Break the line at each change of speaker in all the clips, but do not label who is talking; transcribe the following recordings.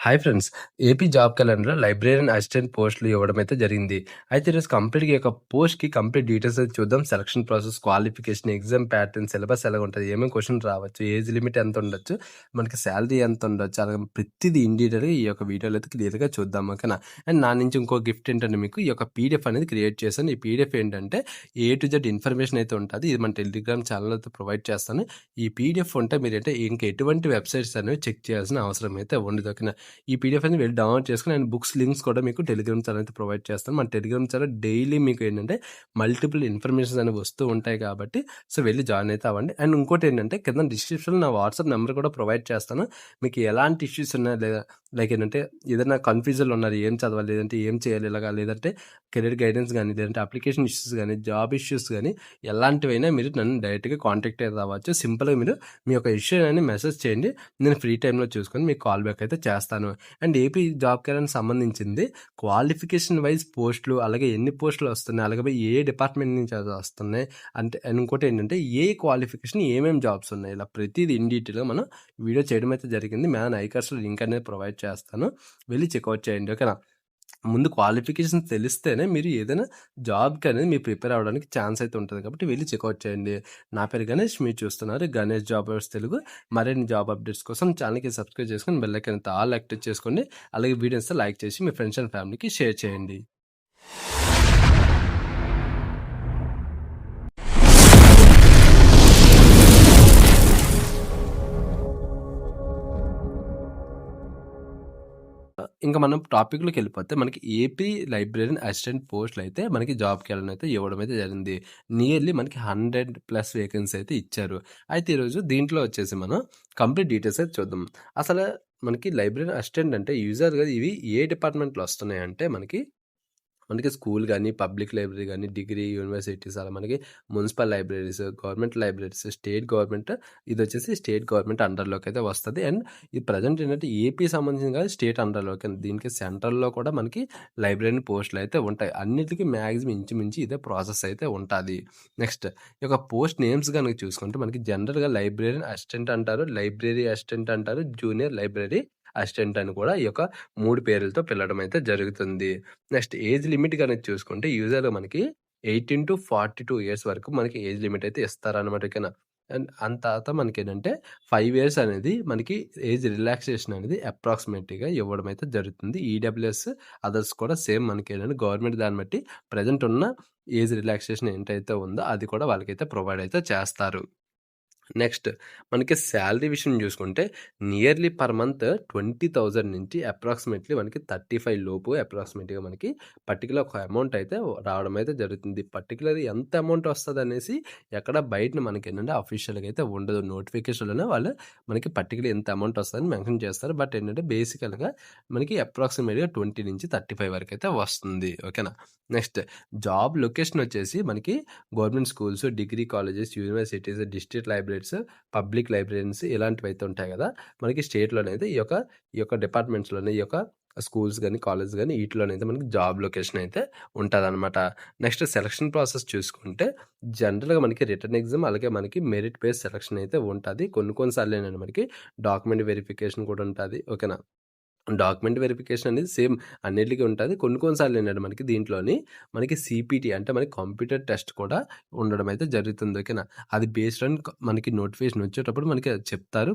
Hi friends. AP job క్యాలెండర్‌లో librarian assistant పోస్టులు ఇవ్వడం అయితే జరిగింది. అయితే ఈరోజు కంప్లీట్‌గా ఈ యొక్క పోస్ట్‌కి కంప్లీట్ డీటెయిల్స్ అయితే చూద్దాం. Selection process, qualification, exam pattern, syllabus ఎలాగుంటది, ఏమేమి క్వెషన్‌లు రావచ్చు, ఏజ్ లిమిట్ ఎంత ఉండొచ్చు, మనకి సాలరీ ఎంత ఉండొచ్చు, అలాగే ప్రతిదీ ఇన్ డీటెయిల్‌గా ఈ యొక్క వీడియోలో అయితే క్లియర్‌గా చూద్దాం. ఓకేనా? అండ్ నా నుంచి ఇంకో గిఫ్ట్ ఏంటంటే మీకు ఈ యొక్క పీడీఎఫ్ అనేది క్రియేట్ చేశాను. ఈ పీడీఎఫ్ ఏంటంటే ఏ టు జెడ్ ఇన్ఫర్మేషన్ అయితే ఉంటది. ఇది మన టెలిగ్రామ్ ఛానెల్‌లో అయితే ప్రొవైడ్ చేస్తాను. ఈ పీడీఎఫ్ ఉంటే మీరంటే ఇంక ఎటువంటి వెబ్‌సైట్స్ అనేవి చెక్ చేయాల్సిన అవసరం అయితే ఉండదు. ఓకేనా? ఈ పీడీఎఫ్ అనేది వెళ్ళి డౌన్లోడ్ చేసుకొని అండ్ బుక్స్ లింక్స్ కూడా మీకు టెలిగ్రామ్ ఛానల్ అయితే ప్రొవైడ్ చేస్తాను. మన టెలిగ్రామ్ ఛానల్ డైలీ మీకు ఏంటంటే మల్టిపుల్ ఇన్ఫర్మేషన్స్ అనేవి వస్తూ ఉంటాయి కాబట్టి వెళ్ళి జాయిన్ అయితే అవ్వండి. అండ్ ఇంకోటి ఏంటంటే కింద డిస్క్రిప్షన్లో నా వాట్సాప్ నెంబర్ కూడా ప్రొవైడ్ చేస్తాను. మీకు ఎలాంటి ఇష్యూస్ ఉన్నా లేదా లైక్ ఏంటంటే ఏదైనా కన్ఫ్యూజన్లో ఉన్నారు, ఏం చదవాలి, లేదంటే ఏం చేయాలి ఇలాగా, లేదంటే కెరీర్ గైడెన్స్ కానీ, లేదంటే అప్లికేషన్ ఇష్యూస్ కానీ, జాబ్ ఇష్యూస్ కానీ ఎలాంటివైనా మీరు నన్ను డైరెక్ట్గా కాంటాక్ట్ అయితే అవ్వచ్చు. సింపుల్గా మీరు మీ యొక్క ఇష్యూ అని మెసేజ్ చేయండి. నేను ఫ్రీ టైంలో చూసుకొని మీకు కాల్ బ్యాక్ అయితే చేస్తాను. అండ్ ఏపీ జాబ్ క్యాలెండర్ సంబంధించింది క్వాలిఫికేషన్ వైజ్ పోస్టులు, అలాగే ఎన్ని పోస్టులు వస్తున్నాయి, అలాగే ఏ డిపార్ట్మెంట్ నుంచి అది వస్తున్నాయి అంటే, ఇంకోటి ఏంటంటే ఏ క్వాలిఫికేషన్ ఏమేమి జాబ్స్ ఉన్నాయి, ఇలా ప్రతిదీ ఇన్ డీటెయిల్గా మనం వీడియో చేయడం అయితే జరిగింది. మ్యాన్ ఐకార్స్లో లింక్ అనేది ప్రొవైడ్ చేస్తాను, వెళ్ళి చెక్అవుట్ చేయండి. ఓకేనా? ముందు క్వాలిఫికేషన్స్ తెలిస్తేనే మీరు ఏదైనా జాబ్కి అనేది మీరు ప్రిపేర్ అవ్వడానికి ఛాన్స్ అయితే ఉంటుంది కాబట్టి వెళ్ళి చెక్అవుట్ చేయండి. నా పేరు గణేష్, మీరు చూస్తున్నారు గణేష్ జాబర్స్ తెలుగు. మరిన్ని జాబ్ అప్డేట్స్ కోసం ఛానల్కి సబ్స్క్రైబ్ చేసుకొని బెల్ ఐకాన్ ఆల్ యాక్టివ్ చేసుకోండి. అలాగే వీడియోస్ లైక్ చేసి మీ ఫ్రెండ్స్ అండ్ ఫ్యామిలీకి షేర్ చేయండి. ఇంకా మనం టాపిక్‌లోకి వెళ్ళిపోతే మనకి ఏపీ లైబ్రేరియన్ అసిస్టెంట్ పోస్టులు అయితే మనకి జాబ్ క్యాలెండర్ అయితే ఇవ్వడం అయితే జరిగింది. నియర్లీ మనకి 100+ వేకెన్సీ అయితే ఇచ్చారు. అయితే ఈరోజు దీంట్లో వచ్చేసి మనం కంప్లీట్ డీటెయిల్స్ అయితే చూద్దాం. అసలు మనకి లైబ్రేరియన్ అసిస్టెంట్ అంటే యూజువల్‌గా ఇవి ఏ డిపార్ట్మెంట్‌లో వస్తున్నాయంటే మనకి స్కూల్ గానీ, పబ్లిక్ లైబ్రరీ గానీ, డిగ్రీ, యూనివర్సిటీస్, అలా మనకి municipal libraries, government libraries, state government, ఇదొచ్చేసి స్టేట్ గవర్నమెంట్ అండర్‌లోకి అయితే వస్తది. అండ్ ఇది ప్రెజెంట్ ఏంటంటే ఏపీ సంబంధించింది కాదు, స్టేట్ అండర్‌లోకి. దీనికి సెంట్రల్‌లో కూడా మనకి లైబ్రరీ పోస్టులు అయితే ఉంటాయి. అన్నిటికి మాక్సిమం ఇంచుమించు ఇదే ప్రాసెస్ అయితే ఉంటాది. నెక్స్ట్ ఈ యొక్క పోస్ట్ నేమ్స్ గనుక చూసుకుంటే మనకి జనరల్‌గా లైబ్రేరియన్ అసిస్టెంట్ అంటారు, లైబ్రరీ అసిస్టెంట్ అంటారు, జూనియర్ లైబ్రరీ అసిస్టెంట్ అని కూడా ఈ యొక్క 3 పేర్లతో పిలవడం అయితే జరుగుతుంది. నెక్స్ట్ ఏజ్ లిమిట్ గనక చూసుకుంటే యూజువల్‌గా మనకి 18-42 ఇయర్స్ వరకు మనకి ఏజ్ లిమిట్ అయితే ఇస్తారనమాట. ఓకేనా? అండ్ తర్వాత మనకేంటంటే 5 ఇయర్స్ అనేది మనకి ఏజ్ రిలాక్సేషన్ అనేది అప్రాక్సిమేట్‌గా ఇవ్వడం అయితే జరుగుతుంది. ఈడబ్ల్యూఎస్ అదర్స్ కూడా సేమ్ మనకేంటంటే గవర్నమెంట్ దాన్ని బట్టి ప్రెజెంట్ ఉన్న ఏజ్ రిలాక్సేషన్ ఏంటైతే ఉందో అది కూడా వాళ్ళకైతే ప్రొవైడ్ అయితే చేస్తారు. నెక్స్ట్ మనకి సాలరీ విషయం చూసుకుంటే నియర్లీ పర్ మంత్ 20,000 నుంచి అప్రాక్సిమేట్లీ మనకి 35 లోపు అప్రాక్సిమేట్‌గా మనకి పర్టిక్యులర్ ఒక అమౌంట్ అయితే రావడం అయితే జరుగుతుంది. పర్టిక్యులర్ ఎంత అమౌంట్ వస్తదనేసి ఎక్కడ బయటన మనకేంటంటే అఫీషియల్‌గా అయితే ఉండదు. నోటిఫికేషన్‌లోనే వాళ్ళు మనకి పర్టిక్యులర్ ఇంత అమౌంట్ వస్తదని మెన్షన్ చేస్తారు. బట్ ఏంటంటే బేసికల్‌గా మనకి అప్రాక్సిమేట్‌గా 20-35 వరకైతే వస్తుంది. ఓకేనా? నెక్స్ట్ జాబ్ లొకేషన్ వచ్చేసి మనకి government schools, degree colleges, universities, district libraries, public libraries ఇలాంటివైతే ఉంటాయి కదా! మనకి స్టేట్‌లోనైతే ఈ యొక్క డిపార్ట్మెంట్స్‌లోనే ఈ యొక్క స్కూల్స్ గానీ, కాలేజెస్ గానీ ఈటిలోనైతే మనకి జాబ్ లొకేషన్ అయితే ఉంటదనమాట. నెక్స్ట్ సెలక్షన్ ప్రాసెస్ చూసుకుంటే జనరల్‌గా మనకి రిటన్ ఎగ్జామ్, అలాగే మనకి మెరిట్ బేస్ సెలక్షన్ అయితే ఉంటది. కొన్ని సార్లు ఏంటంటే మనకి డాక్యుమెంట్ వెరిఫికేషన్ కూడా ఉంటది. ఓకేనా? డాక్యుమెంట్ వెరిఫికేషన్ అనేది సేమ్ అన్నిట్లికి ఉంటది. కొన్ని సార్లు ఏంటంటే మనకి సీపీటీ అంటే మనకి కంప్యూటర్ టెస్ట్ కూడా ఉండడం అయితే జరుగుతుంది. ఓకేనా? అది బేస్డ్ ఆన్ మనకి నోటిఫికేషన్ వచ్చేటప్పుడు మనకి అది చెప్తారు.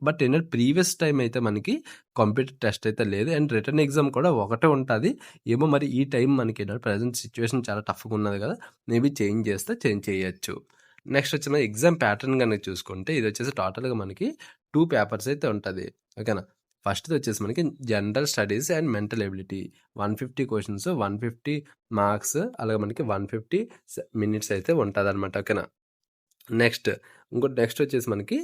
బట్ ఏంటంటే ప్రీవియస్ టైమ్ అయితే మనకి కంప్యూటర్ టెస్ట్ అయితే లేదు. అండ్ రిటన్ ఎగ్జామ్ కూడా ఒకటే ఉంటది. ఏమో మరి ఈ టైం మనకి ఏంటంటే ప్రెజెంట్ సిట్యుయేషన్ చాలా టఫ్‌గా ఉన్నది కదా! మేబీ చేంజ్ చేయొచ్చు. నెక్స్ట్ వచ్చి మన ఎగ్జామ్ ప్యాటర్న్ గనుక చూసుకుంటే ఇదొచ్చేసి టోటల్‌గా మనకి 2 పేపర్స్ అయితే ఉంటది. ఓకేనా? ఫస్ట్‌ది వచ్చేసి మనకి general studies and mental ability. 150 questions, 150 marks, అలాగే మనకి 150 మినిట్స్ అయితే ఉంటదనమాట. ఓకేనా? నెక్స్ట్ వచ్చేసి మనకి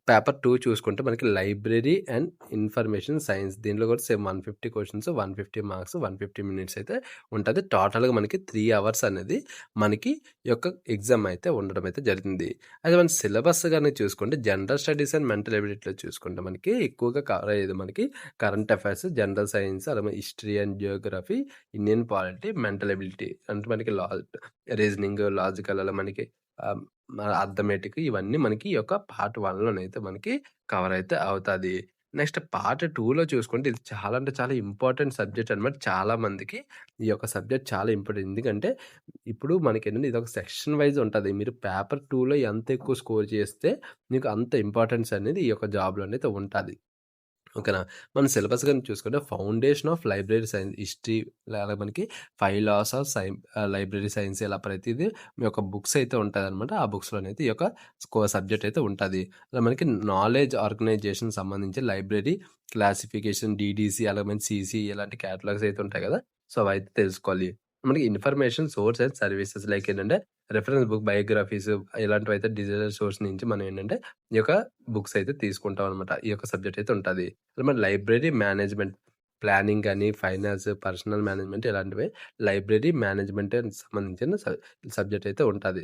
పేపర్ 2 చూసుకుంటే మనకి లైబ్రరీ అండ్ ఇన్ఫర్మేషన్ సైన్స్. దీంట్లో కూడా సేమ్ 150 క్వెషన్స్, 150 మార్క్స్, 150 మినిట్స్ అయితే ఉంటది. టోటల్‌గా మనకి 3 అవర్స్ అనేది మనకి ఈ యొక్క ఎగ్జామ్ అయితే ఉండడం అయితే జరిగింది. అయితే మన సిలబస్ గాని చూసుకుంటే జనరల్ స్టడీస్ అండ్ మెంటల్ ఎబిలిటీలో చూసుకుంటే మనకి ఎక్కువగా కవర్ అయ్యేది మనకి కరెంట్ అఫైర్స్, జనరల్ సైన్స్, అలాగే history and Geography, Indian polity, mental ability అంటే మనకి రీజనింగ్, లాజికల్, అలా మనకి అర్థమెటిక్, ఇవన్నీ మనకి ఈ యొక్క పార్ట్ 1లోనైతే మనకి కవర్ అయితే అవుతాది. నెక్స్ట్ పార్ట్ 2లో చూసుకుంటే ఇది చాలా అంటే చాలా ఇంపార్టెంట్ సబ్జెక్ట్ అనమాట. చాలా మందికి ఈ యొక్క సబ్జెక్ట్ చాలా ఇంపార్టెంట్. ఎందుకంటే ఇప్పుడు మనకేంటంటే ఇదొక సెక్షన్ వైస్ ఉంటది. మీరు పేపర్ 2లో ఎంత ఎక్కువ స్కోర్ చేస్తే మీకు అంత ఇంపార్టెన్స్ అనేది ఈ యొక్క జాబ్‌లో అనేది ఉంటది. ఓకేనా. మన సిలబస్ గాని చూసుకుంటే foundation of library science history అలాగే మనకి 5 లాస్ ఆఫ్ లైబ్రరీ సైన్స్ ఇలా ప్రతీదీ మీ యొక్క బుక్స్ అయితే ఉంటాయన్నమాట. ఆ బుక్స్‌లోనైతే ఈ యొక్క సబ్జెక్ట్ అయితే ఉంటది. అలా మనకి నాలెడ్జ్ ఆర్గనైజేషన్ సంబంధించి లైబ్రరీ క్లాసిఫికేషన్, డీడీసీ అలాగే మనకి సీసీ ఇలాంటి కేటలాగ్స్ అయితే ఉంటాయి కదా! సో, అవైతే తెలుసుకోవాలి. మనకి information source and services like ఏంటంటే రిఫరెన్స్ బుక్, బయోగ్రఫీస్ ఇలాంటివైతే డిజిటల్ సోర్స్ నుంచి మనం ఏంటంటే ఈ యొక్క బుక్స్ అయితే తీసుకుంటాం అనమాట. ఈ యొక్క సబ్జెక్ట్ అయితే ఉంటది. మరి లైబ్రరీ మేనేజ్మెంట్ ప్లానింగ్ గాని, ఫైనాన్స్, పర్సనల్ మేనేజ్మెంట్ ఇలాంటివి లైబ్రరీ మేనేజ్మెంట్ సంబంధించిన సబ్జెక్ట్ అయితే ఉంటది.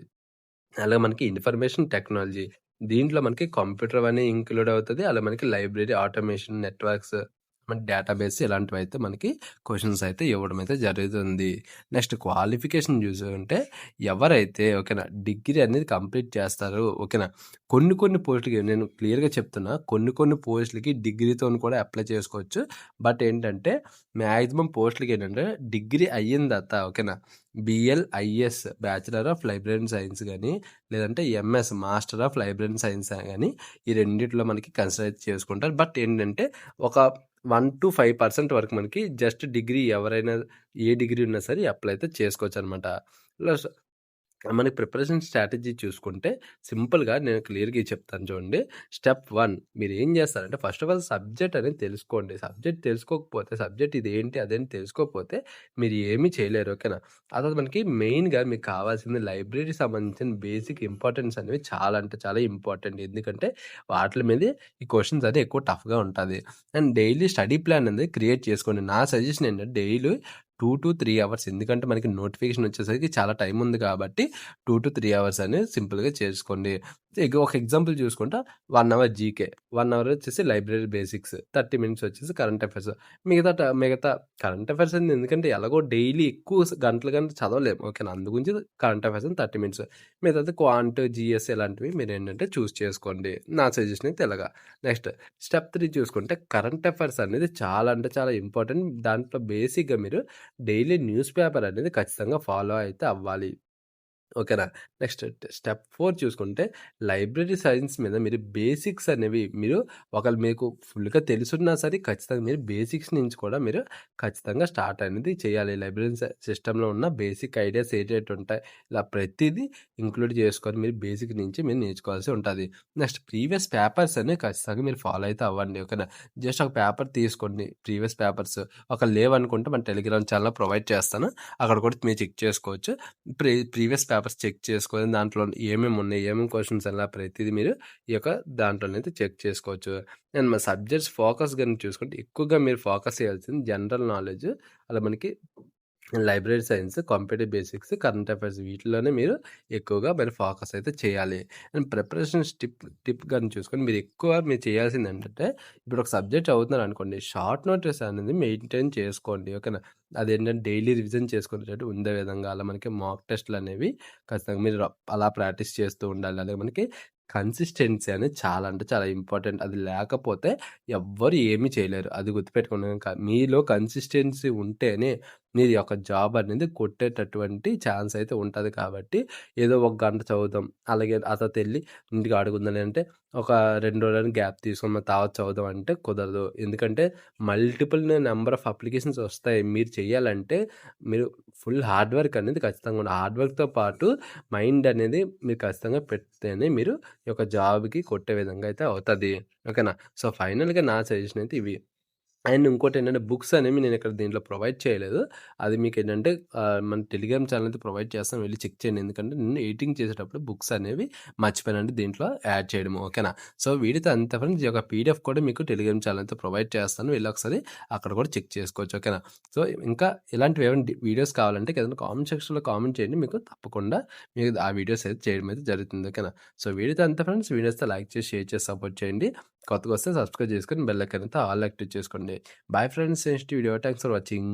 అలాగే మనకి ఇన్ఫర్మేషన్ టెక్నాలజీ దీంట్లో మనకి కంప్యూటర్ అని ఇంక్లూడ్ అవుతది. అలా మనకి లైబ్రరీ ఆటోమేషన్, నెట్వర్క్స్, మన డేటాబేస్ ఇలాంటివైతే మనకి క్వెషన్స్ అయితే ఇవ్వడం అయితే జరుగుతుంది. నెక్స్ట్ క్వాలిఫికేషన్ చూసుకుంటే ఎవరైతే ఓకేనా డిగ్రీ అనేది కంప్లీట్ చేస్తారో ఓకేనా. కొన్ని పోస్టులకి నేను క్లియర్‌గా చెప్తున్నా. కొన్ని పోస్టులకి డిగ్రీతోని కూడా అప్లై చేసుకోవచ్చు. బట్ ఏంటంటే మాక్సిమం పోస్టులకి ఏంటంటే డిగ్రీ అయిన తర్వాత ఓకేనా. BLIS bachelor of library science గాని, లేదంటే MS master of library science గాని ఈ రెండిట్లో మనకి కన్సిడర్ చేసుకుంటారు. బట్ ఏంటంటే ఒక 1-5% వరకు మనకి జస్ట్ డిగ్రీ ఎవరైనా ఏ డిగ్రీ ఉన్నా సరే అప్లై అయితే చేసుకోవచ్చనమాట. ప్లస్ మనకి ప్రిపరేషన్ స్ట్రాటజీ చూసుకుంటే సింపుల్‌గా నేను క్లియర్‌గా చెప్తాను చూడండి. స్టెప్ 1 మీరేం చేస్తారంటే ఫస్ట్ ఆఫ్ ఆల్ సబ్జెక్ట్ అనేది తెలుసుకోండి. సబ్జెక్ట్ తెలుసుకోకపోతే సబ్జెక్ట్ ఇదేంటి అదని తెలుసుకోకపోతే మీరు ఏమీ చేయలేరు. ఓకేనా. ఆ తర్వాత మనకి మెయిన్‌గా మీకు కావాల్సింది లైబ్రరీకి సంబంధించిన బేసిక్ ఇంపార్టెన్స్ అనేవి చాలా అంటే చాలా ఇంపార్టెంట్. ఎందుకంటే వాటిల మీదే ఈ క్వెషన్స్ అనేది ఎక్కువ టఫ్‌గా ఉంటది. అండ్ డైలీ స్టడీ ప్లాన్ అనేది క్రియేట్ చేసుకోండి. నా సజెషన్ ఏంటంటే డైలీ 2-3 అవర్స్ ఎందుకంటే మనకి నోటిఫికేషన్ వచ్చేసరికి చాలా టైం ఉంది కాబట్టి 2-3 అవర్స్ అనేది సింపుల్‌గా చేసుకోండి. ఒక ఎగ్జాంపుల్ చూసుకుంటే 1 అవర్ జీకే, 1 అవర్ వచ్చేసి లైబ్రరీ బేసిక్స్, 30 మినిట్స్ వచ్చేసి కరెంట్ అఫైర్స్. మిగతా కరెంట్ అఫైర్స్ అనేది ఎందుకంటే ఎలాగో డైలీ ఎక్కువ గంటలు చదవలేము. ఓకేనా. అందు గురించి కరెంట్ అఫైర్స్ 30 మినిట్స్. మిగతాది క్వాంట్, జీఎస్ ఇలాంటివి మీరేంటంటే చూజ్ చేసుకోండి. నా సజెషన్ అయితే ఇలాగా. నెక్స్ట్ స్టెప్ 3 చూసుకుంటే కరెంట్ అఫైర్స్ అనేది చాలా అంటే చాలా ఇంపార్టెంట్. దాంట్లో బేసిక్‌గా మీరు డైలీ న్యూస్ పేపర్ అనేది ఖచ్చితంగా ఫాలో అయితే అవ్వాలి. ఓకేనా. నెక్స్ట్ స్టెప్ 4 చూసుకుంటే లైబ్రరీ సైన్స్ మీద మీరు బేసిక్స్ అనేవి మీరు ఒకవేళ మీకు ఫుల్‌గా తెలిసున్నా సరే ఖచ్చితంగా మీరు బేసిక్స్ నుంచి కూడా మీరు ఖచ్చితంగా స్టార్ట్ అనేది చేయాలి. లైబ్రరీ సిస్టమ్‌లో ఉన్న బేసిక్ ఐడియాస్ ఏటేటి ఉంటాయి. ఇలా ప్రతీదీ ఇంక్లూడ్ చేసుకొని మీరు బేసిక్ నుంచి మీరు నేర్చుకోవాల్సి ఉంటది. నెక్స్ట్ ప్రీవియస్ పేపర్స్ అనేవి ఖచ్చితంగా మీరు ఫాలో అయితే అవ్వండి. ఓకేనా. జస్ట్ ఒక పేపర్ తీసుకోండి. ప్రీవియస్ పేపర్స్ ఒకవేళ లేవనుకుంటే మన టెలిగ్రామ్ ఛానెల్‌లో ప్రొవైడ్ చేస్తాను. అక్కడ కూడా మీరు చెక్ చేసుకోవచ్చు. ప్రీవియస్ పేపర్స్ చెక్ చేసుకొని దాంట్లో ఏమేమున్నాయి, ఏమేమి క్వెషన్స్ అలా ప్రతీది మీరు ఈ యొక్క దాంట్లోనైతే చెక్ చేసుకోవచ్చు. అండ్ మా సబ్జెక్ట్స్ ఫోకస్ గాని చూసుకుంటే ఎక్కువగా మీరు ఫోకస్ చేయాల్సింది జనరల్ నాలెడ్జ్, అలా మనకి library science, computer basics, current affairs వీటిలోనే మీరు ఎక్కువగా మరి ఫోకస్ అయితే చేయాలి. అండ్ ప్రిపరేషన్ టిప్ గాని చూసుకొని మీరు చేయాల్సిందేంటంటే ఇప్పుడు ఒక సబ్జెక్ట్ చదువుతున్నారనుకోండి, షార్ట్ నోట్స్ అనేది మెయింటైన్ చేసుకోండి. ఓకేనా. అదేంటంటే డైలీ రివిజన్ చేసుకునేటట్టు ఉండే విధంగా అలా మనకి మాక్ టెస్ట్‌లనేవి ఖచ్చితంగా మీరు అలా ప్రాక్టీస్ చేస్తూ ఉండాలి. అలాగే మనకి కన్సిస్టెన్సీ అనేది చాలా అంటే చాలా ఇంపార్టెంట్. అది లేకపోతే ఎవ్వరు ఏమి చేయలేరు. అది గుర్తుపెట్టుకోండి. మీలో కన్సిస్టెన్సీ ఉంటేనే మీరు యొక్క జాబ్ అనేది కొట్టేటటువంటి ఛాన్స్ అయితే ఉంటది కాబట్టి, ఏదో ఒక గంట చదువుదాం, అలాగే ఆ తర్వాత ఎళ్లి ఇంటికి ఆడుకుందాంలే అంటే, ఒక 2 రోజులని గ్యాప్ తీసుకొని మరి తర్వాత చదువుదాం అంటే కుదరదు. ఎందుకంటే మల్టిపుల్ నంబర్ ఆఫ్ అప్లికేషన్స్ వస్తాయి. మీరు చేయాలంటే మీరు ఫుల్ హార్డ్ వర్క్ అనేది ఖచ్చితంగా ఉండాలి. హార్డ్ వర్క్‌తో పాటు మైండ్ అనేది మీరు ఖచ్చితంగా పెడితేనే మీరు ఈ యొక్క జాబ్‌కి కొట్టే విధంగా అయితే అవుతది. ఓకేనా. సో, ఫైనల్‌గా నా సజెషన్ అయితే ఇవి. అండ్ ఇంకోటేంటంటే బుక్స్ అనేవి నేనిక్కడ దీంట్లో ప్రొవైడ్ చేయలేదు. అది మీకేంటంటే మన టెలిగ్రామ్ ఛానెల్ అయితే ప్రొవైడ్ చేస్తాను. వెళ్లి చెక్ చేయండి. ఎందుకంటే నేను ఎడిటింగ్ చేసేటప్పుడు బుక్స్ అనేవి మర్చిపోయానండి దీంట్లో యాడ్ చేయడము. ఓకేనా. సో, వీడితో అంతే ఫ్రెండ్స్. ఈ యొక్క పీడీఎఫ్ కూడా మీకు టెలిగ్రామ్ ఛానెల్ అయితే ప్రొవైడ్ చేస్తాను. వెళ్లి ఒకసారి అక్కడ కూడా చెక్ చేసుకోవచ్చు. ఓకేనా. సో, ఇంకా ఇలాంటివి ఏమైనా వీడియోస్ కావాలంటే కింద కామెంట్ సెక్షన్‌లో కామెంట్ చేయండి. మీకు తప్పకుండా మీకు ఆ వీడియోస్ అయితే చేయడం అయితే జరుగుతుంది. ఓకేనా. సో, వీడియోతో అంతే ఫ్రెండ్స్. వీడియోస్తే లైక్ చేసి, షేర్ చేసి సపోర్ట్ చేయండి. కొత్తగొస్తే సబ్స్క్రైబ్ చేసుకొని బెల్ ఐకాన్ అయితే ఆల్ యాక్టివేట్ చేసుకోండి. Bye friends. Next video. Thanks for watching.